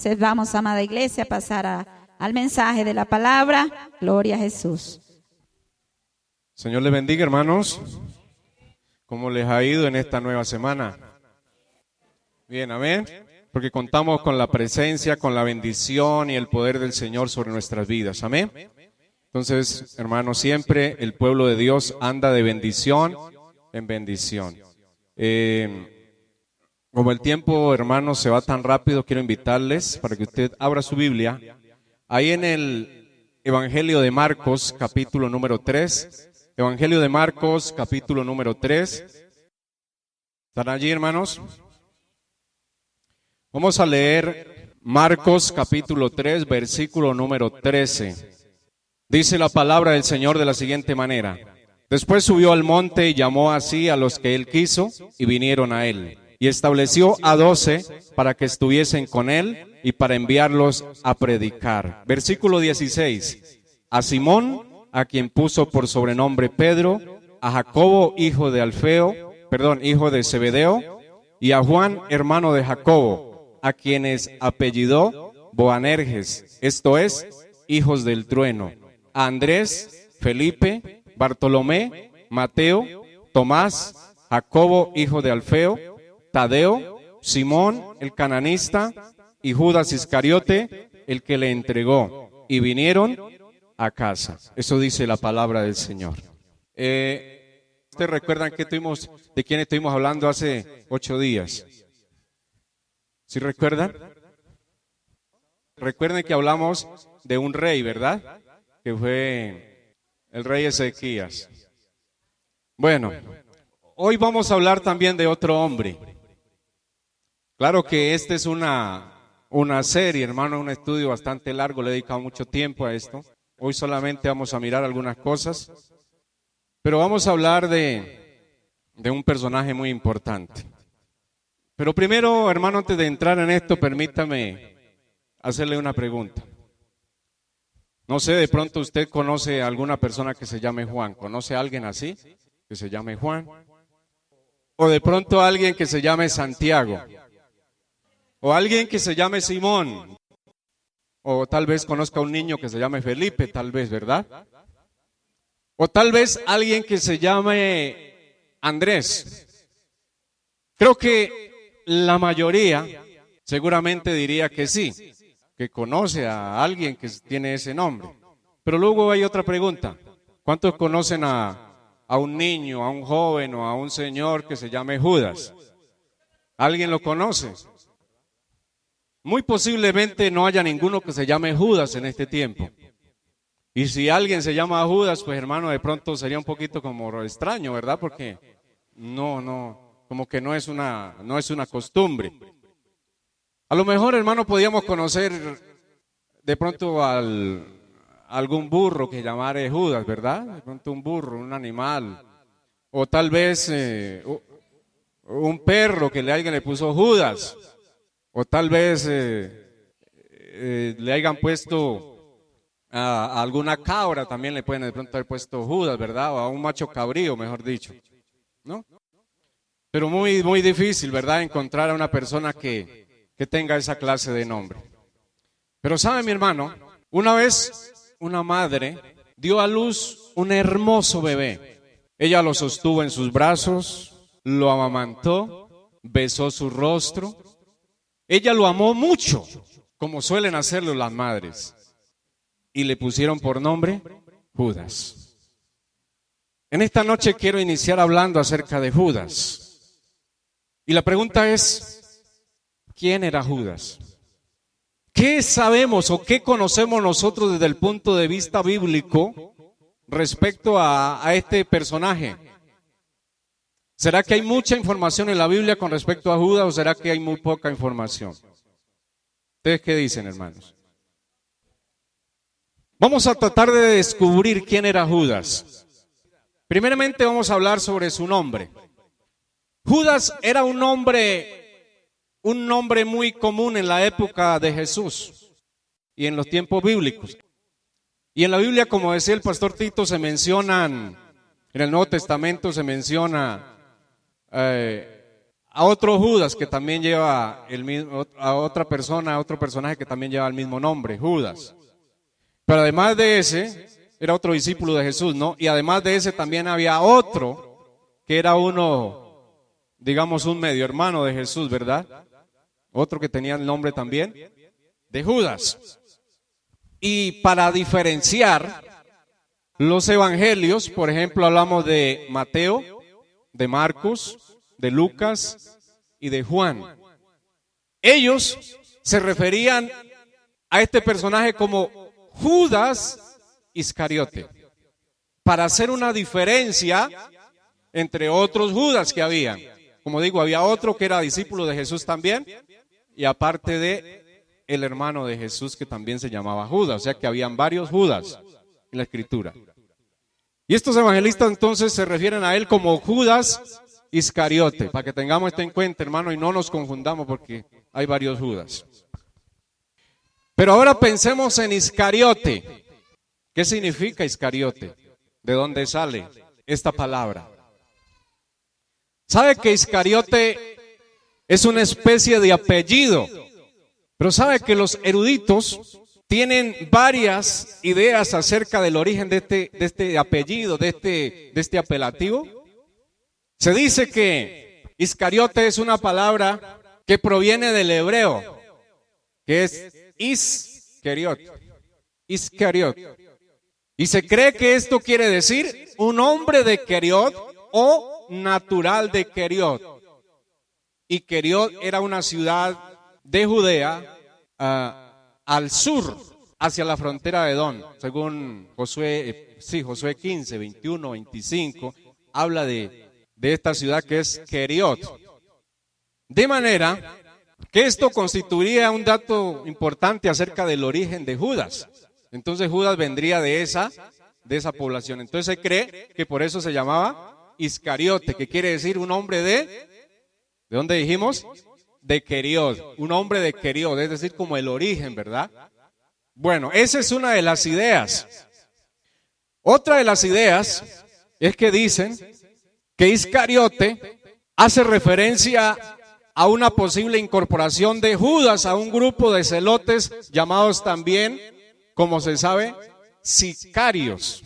Entonces vamos, amada iglesia, a pasar al mensaje de la palabra. Gloria a Jesús. Señor les bendiga, hermanos. ¿Cómo les ha ido en esta nueva semana? Bien, amén. Porque contamos con la presencia, con la bendición y el poder del Señor sobre nuestras vidas. Amén. Entonces, hermanos, siempre el pueblo de Dios anda de bendición en bendición. Como el tiempo, hermanos, se va tan rápido, quiero invitarles para que usted abra su Biblia. Ahí en el Evangelio de Marcos, capítulo número 3. Evangelio de Marcos, capítulo número 3. ¿Están allí, hermanos? Vamos a leer Marcos, capítulo 3, versículo número 13. Dice la palabra del Señor de la siguiente manera. Después subió al monte y llamó así a los que él quiso y vinieron a él. Y estableció a 12 para que estuviesen con él y para enviarlos a predicar. Versículo 16. A Simón, a quien puso por sobrenombre Pedro, a Jacobo, hijo de Zebedeo, y a Juan, hermano de Jacobo, a quienes apellidó Boanerges, esto es, hijos del trueno, a Andrés, Felipe, Bartolomé, Mateo, Tomás, Jacobo, hijo de Alfeo, Tadeo, Simón, el cananista, y Judas Iscariote, el que le entregó, y vinieron a casa. Eso dice la palabra del Señor. ¿Ustedes recuerdan de quién estuvimos hablando hace 8 días? ¿Sí recuerdan? Recuerden que hablamos de un rey, ¿verdad? Que fue el rey Ezequías. Bueno, hoy vamos a hablar también de otro hombre. Claro que esta es una serie, hermano, un estudio bastante largo, le he dedicado mucho tiempo a esto. Hoy solamente vamos a mirar algunas cosas, pero vamos a hablar de un personaje muy importante. Pero primero, hermano, antes de entrar en esto, permítame hacerle una pregunta. No sé, de pronto usted conoce a alguna persona que se llame Juan. ¿Conoce a alguien así, que se llame Juan? O de pronto a alguien que se llame Santiago. O alguien que se llame Simón. O tal vez conozca a un niño que se llame Felipe, tal vez, ¿verdad? O tal vez alguien que se llame Andrés. Creo que la mayoría seguramente diría que sí, que conoce a alguien que tiene ese nombre. Pero luego hay otra pregunta. ¿Cuántos conocen a un niño, a un joven o a un señor que se llame Judas? ¿Alguien lo conoce? Muy posiblemente no haya ninguno que se llame Judas en este tiempo. Y si alguien se llama Judas, pues hermano, de pronto sería un poquito como extraño, ¿verdad? Porque como que no es una costumbre. A lo mejor, hermano, podíamos conocer de pronto algún burro que llamara Judas, ¿verdad? De pronto un burro, un animal. O tal vez un perro que alguien le puso Judas. O tal vez le hayan puesto a alguna cabra, también le pueden de pronto haber puesto Judas, ¿verdad? O a un macho cabrío, mejor dicho, ¿no? Pero muy, muy difícil, ¿verdad? Encontrar a una persona que tenga esa clase de nombre. Pero sabe, mi hermano, una vez una madre dio a luz un hermoso bebé. Ella lo sostuvo en sus brazos, lo amamantó, besó su rostro. Ella lo amó mucho, como suelen hacerlo las madres, y le pusieron por nombre Judas. En esta noche quiero iniciar hablando acerca de Judas. Y la pregunta es, ¿quién era Judas? ¿Qué sabemos o qué conocemos nosotros desde el punto de vista bíblico respecto a este personaje? ¿Será que hay mucha información en la Biblia con respecto a Judas o será que hay muy poca información? ¿Ustedes qué dicen, hermanos? Vamos a tratar de descubrir quién era Judas. Primeramente vamos a hablar sobre su nombre. Judas era un hombre un nombre muy común en la época de Jesús y en los tiempos bíblicos. Y en la Biblia, como decía el pastor Tito, se mencionan, en el Nuevo Testamento se menciona a otro Judas que también lleva el mismo, a otra persona, a otro personaje que también lleva el mismo nombre, Judas. Pero además de ese, era otro discípulo de Jesús, ¿no? Y además de ese también había otro que era uno, digamos, un medio hermano de Jesús, ¿verdad? Otro que tenía el nombre también de Judas. Y para diferenciar los evangelios, por ejemplo, hablamos de Mateo, de Marcos, de Lucas y de Juan. Ellos se referían a este personaje como Judas Iscariote, para hacer una diferencia entre otros Judas que había. Como digo, había otro que era discípulo de Jesús también, y aparte de el hermano de Jesús que también se llamaba Judas, o sea que habían varios Judas en la escritura. Y estos evangelistas entonces se refieren a él como Judas Iscariote, para que tengamos esto en cuenta, hermano, y no nos confundamos porque hay varios Judas. Pero ahora pensemos en Iscariote. ¿Qué significa Iscariote? ¿De dónde sale esta palabra? ¿Sabe que Iscariote es una especie de apellido? Pero ¿sabe que los eruditos tienen varias ideas acerca del origen de este apellido, de este apelativo? Se dice que Iscariote es una palabra que proviene del hebreo, que es Iscariot. Y se cree que esto quiere decir un hombre de Keriot o natural de Keriot. Y Keriot era una ciudad de Judea al sur, hacia la frontera de Edom. Según Josué 15, 21, 25, habla de esta ciudad que es Keriot. De manera que esto constituiría un dato importante acerca del origen de Judas. Entonces Judas vendría de esa población. Entonces se cree que por eso se llamaba Iscariote, que quiere decir un hombre ¿de dónde dijimos? De Keriot, un hombre de Keriot, es decir, como el origen, ¿verdad? Bueno, esa es una de las ideas. Otra de las ideas es que dicen que Iscariote hace referencia a una posible incorporación de Judas a un grupo de celotes llamados también, como se sabe, sicarios.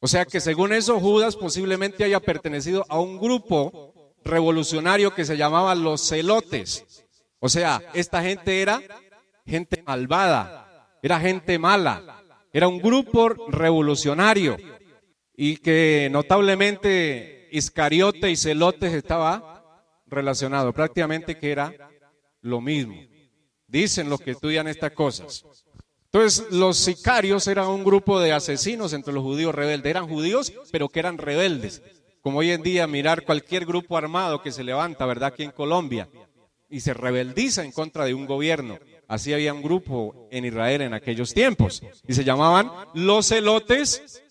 O sea que según eso, Judas posiblemente haya pertenecido a un grupo revolucionario que se llamaba los celotes. O sea, esta gente era gente malvada, era gente mala, era un grupo revolucionario y que notablemente Iscariote y celotes estaba relacionado, prácticamente que era lo mismo. Dicen los que estudian estas cosas. Entonces, los sicarios eran un grupo de asesinos entre los judíos rebeldes. Eran judíos, pero que eran rebeldes. Como hoy en día mirar cualquier grupo armado que se levanta, ¿verdad?, aquí en Colombia, y se rebeldiza en contra de un gobierno. Así había un grupo en Israel en aquellos tiempos, y se llamaban los celotes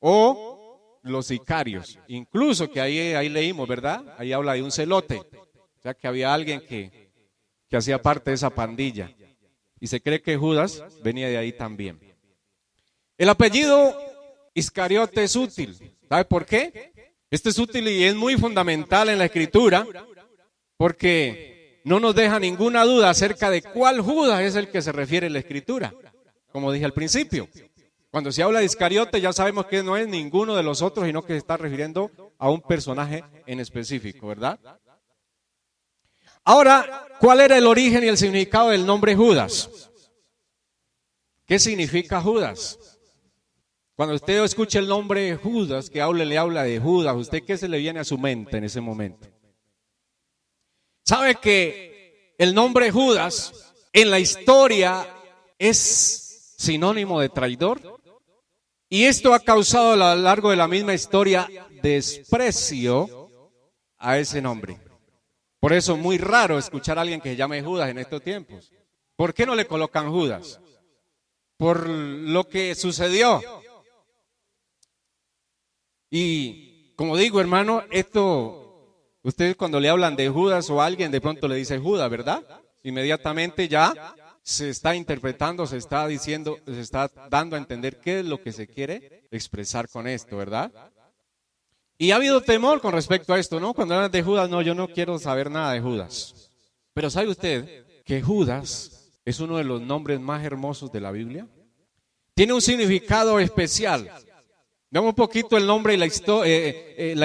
o los sicarios. Incluso que ahí leímos, ¿verdad? Ahí habla de un celote, o sea que había alguien que hacía parte de esa pandilla. Y se cree que Judas venía de ahí también. El apellido Iscariote es útil. ¿Sabe por qué? Este es útil y es muy fundamental en la escritura porque no nos deja ninguna duda acerca de cuál Judas es el que se refiere en la escritura. Como dije al principio, cuando se habla de Iscariote ya sabemos que no es ninguno de los otros, sino que se está refiriendo a un personaje en específico, ¿verdad? Ahora, ¿cuál era el origen y el significado del nombre Judas? ¿Qué significa Judas? Cuando usted escucha el nombre Judas, que le habla de Judas, ¿usted qué se le viene a su mente en ese momento? ¿Sabe que el nombre Judas en la historia es sinónimo de traidor? Y esto ha causado a lo largo de la misma historia desprecio a ese nombre. Por eso es muy raro escuchar a alguien que se llame Judas en estos tiempos. ¿Por qué no le colocan Judas? Por lo que sucedió. Y como digo, hermano, esto Ustedes cuando le hablan de Judas o a alguien de pronto le dice Judas, ¿verdad? Inmediatamente ya se está interpretando, se está diciendo, se está dando a entender qué es lo que se quiere expresar con esto, ¿verdad? Y ha habido temor con respecto a esto, ¿no? Cuando hablan de Judas, no, yo no quiero saber nada de Judas. Pero ¿sabe usted que Judas es uno de los nombres más hermosos de la Biblia? Tiene un significado especial. Veamos un poquito el nombre y la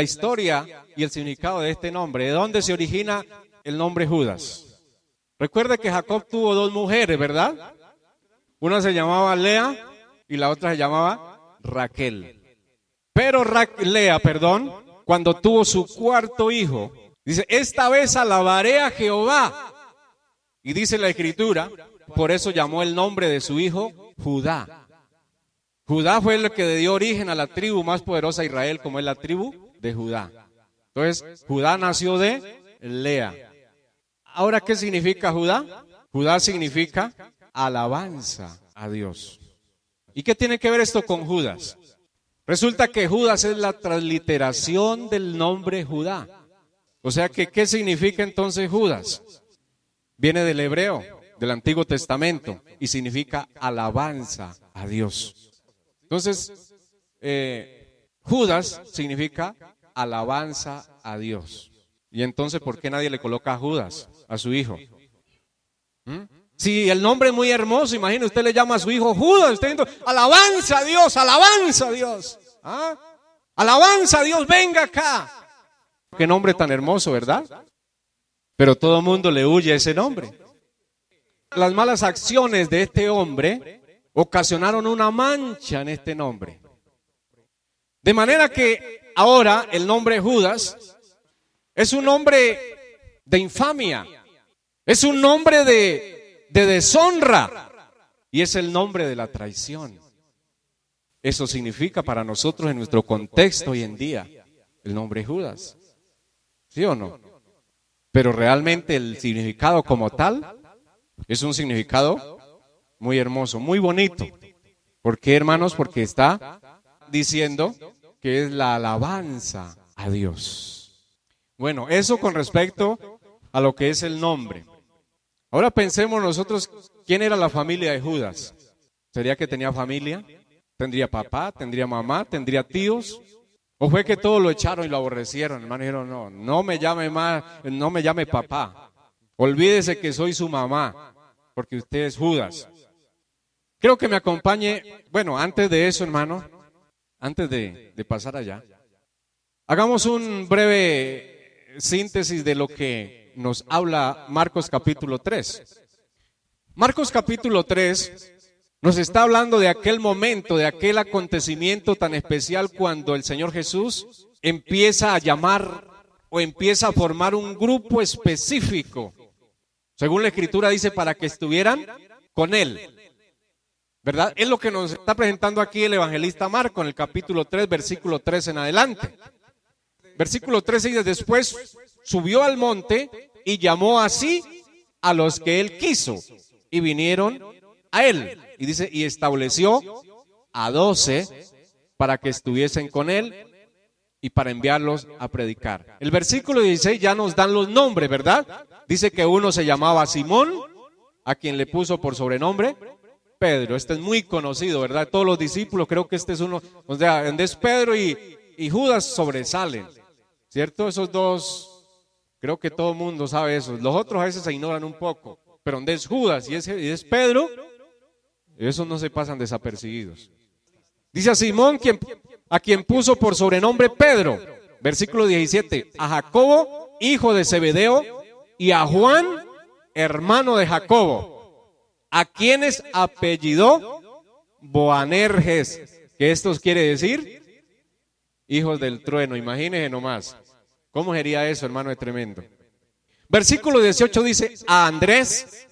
historia y el significado de este nombre. ¿De dónde se origina el nombre Judas? Recuerde que Jacob tuvo dos mujeres, ¿verdad? Una se llamaba Lea y la otra se llamaba Raquel. Pero Lea, cuando tuvo su cuarto hijo, dice, esta vez alabaré a Jehová. Y dice la Escritura, por eso llamó el nombre de su hijo Judá. Judá fue el que le dio origen a la tribu más poderosa de Israel, como es la tribu de Judá. Entonces, Judá nació de Lea. Ahora, ¿qué significa Judá? Judá significa alabanza a Dios. ¿Y qué tiene que ver esto con Judas? Resulta que Judas es la transliteración del nombre Judá. O sea que, ¿qué significa entonces Judas? Viene del hebreo, del Antiguo Testamento, y significa alabanza a Dios. Entonces, Judas significa alabanza a Dios. Y entonces, ¿por qué nadie le coloca a Judas, a su hijo? Si el nombre es muy hermoso, imagine, usted le llama a su hijo Judas, usted dice, alabanza a Dios, alabanza a Dios. ¿Ah? Alabanza a Dios, venga acá. Qué nombre tan hermoso, ¿verdad? Pero todo el mundo le huye a ese nombre. Las malas acciones de este hombre ocasionaron una mancha en este nombre. De manera que ahora el nombre Judas es un nombre de infamia, es un nombre de deshonra y es el nombre de la traición. Eso significa para nosotros en nuestro contexto hoy en día el nombre Judas. ¿Sí o no? Pero realmente el significado como tal es un significado muy hermoso, muy bonito. ¿Por qué, hermanos? Porque está diciendo que es la alabanza a Dios. Bueno, eso con respecto a lo que es el nombre. Ahora pensemos nosotros, ¿quién era la familia de Judas? ¿Sería que tenía familia? ¿Tendría papá? ¿Tendría mamá? ¿Tendría tíos? ¿O fue que todos lo echaron y lo aborrecieron? Hermano, dijeron, no me llame más, no me llame papá. Olvídese que soy su mamá, porque usted es Judas. Creo que me acompañe, bueno, antes de eso, hermano, antes de pasar allá, hagamos un breve síntesis de lo que nos habla Marcos capítulo 3. Marcos capítulo 3 nos está hablando de aquel momento, de aquel acontecimiento tan especial cuando el Señor Jesús empieza a llamar o empieza a formar un grupo específico, según la Escritura dice, para que estuvieran con Él. ¿Verdad? Es lo que nos está presentando aquí el evangelista Marcos en el capítulo 3, versículo 3 en adelante. Versículo 13 dice, después subió al monte y llamó así a los que él quiso y vinieron a él. Y dice, y estableció a 12 para que estuviesen con él y para enviarlos a predicar. El versículo 16 ya nos dan los nombres, ¿verdad? Dice que uno se llamaba Simón, a quien le puso por sobrenombre Pedro. Este es muy conocido, ¿verdad? Todos los discípulos, creo que este es uno, o sea, donde es Pedro y Judas sobresalen, ¿cierto? Esos dos, creo que todo el mundo sabe eso. Los otros a veces se ignoran un poco, pero donde es Judas y es Pedro, esos no se pasan desapercibidos. Dice a Simón, a quien puso por sobrenombre Pedro, versículo 17, a Jacobo, hijo de Zebedeo, y a Juan, hermano de Jacobo, a quienes apellidó Boanerges, que esto quiere decir hijos del trueno. Imagínense nomás, ¿cómo sería eso, hermano? Es tremendo. Versículo 18 dice, a Andrés,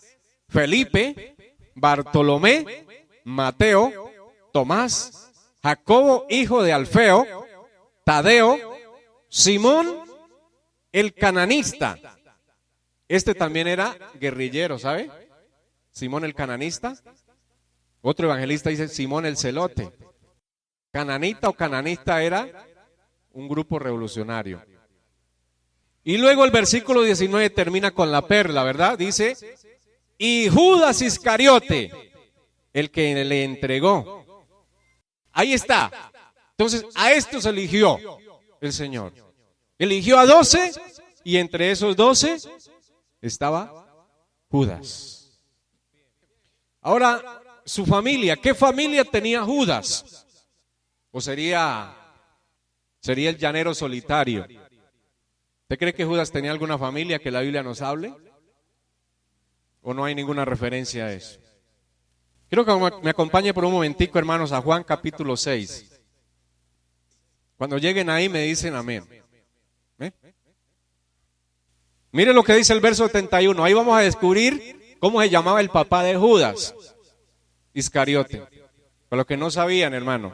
Felipe, Bartolomé, Mateo, Tomás, Jacobo, hijo de Alfeo, Tadeo, Simón, el cananista. Este también era guerrillero, ¿sabe? Simón el cananista. Otro evangelista dice Simón el celote. Cananita o cananista era un grupo revolucionario. Y luego el versículo 19 termina con la perla, ¿verdad? Dice, y Judas Iscariote, el que le entregó. Ahí está. Entonces, a estos eligió el Señor. Eligió a 12 y entre esos 12 estaba Judas. Ahora, su familia, ¿qué familia tenía Judas? ¿O sería el llanero solitario? ¿Usted cree que Judas tenía alguna familia que la Biblia nos hable? ¿O no hay ninguna referencia a eso? Quiero que me acompañe por un momentico, hermanos, a Juan capítulo 6. Cuando lleguen ahí me dicen amén. Mire lo que dice el verso 71. Ahí vamos a descubrir cómo se llamaba el papá de Judas, Iscariote. Para los que no sabían, hermano.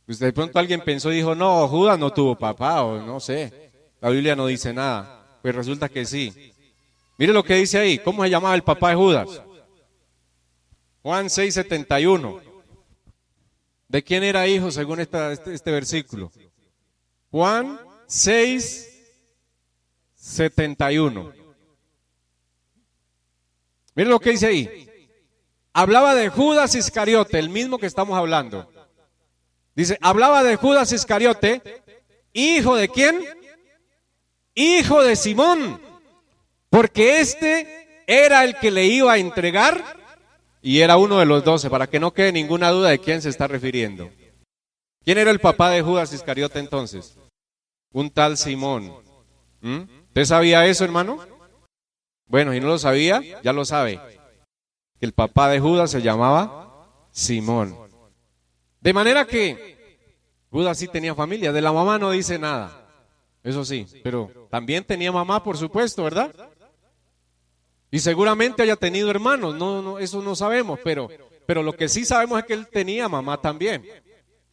Pues de pronto alguien pensó y dijo, no, Judas no tuvo papá, o no sé. La Biblia no dice nada. Pues resulta que sí. Mire lo que dice ahí. ¿Cómo se llamaba el papá de Judas? Juan 6:71. ¿De quién era hijo según este versículo? Juan 6:71. Mire lo que dice ahí. Hablaba de Judas Iscariote, el mismo que estamos hablando. Dice, hablaba de Judas Iscariote, hijo de ¿quién? Hijo de Simón, porque este era el que le iba a entregar y era uno de los 12, para que no quede ninguna duda de quién se está refiriendo. ¿Quién era el papá de Judas Iscariote entonces? Un tal Simón. ¿Usted sabía eso, hermano? Bueno, si no lo sabía, ya lo sabe. Que el papá de Judas se llamaba Simón. De manera que Judas sí tenía familia, de la mamá no dice nada. Eso sí, pero también tenía mamá, por supuesto, ¿verdad? Y seguramente haya tenido hermanos, no, eso no sabemos, pero lo que sí sabemos es que él tenía mamá también,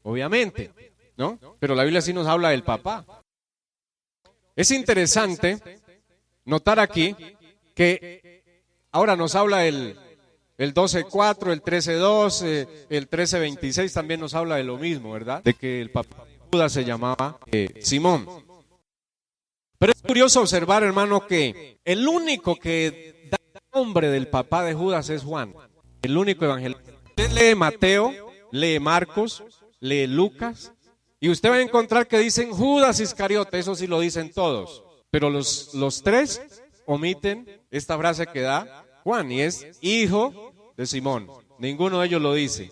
obviamente, ¿no? Pero la Biblia sí nos habla del papá. Es interesante notar aquí que ahora nos habla el 12:4, el 13:2, el 13:26 también nos habla de lo mismo, ¿verdad? De que el papá de Judas se llamaba Simón. Pero es curioso observar, hermano, que el único que da el nombre del papá de Judas es Juan, el único evangelista. Usted lee Mateo, lee Marcos, lee Lucas, y usted va a encontrar que dicen Judas Iscariote, eso sí lo dicen todos, pero los tres omiten esta frase que da Juan, y es hijo de Simón. Ninguno de ellos lo dice.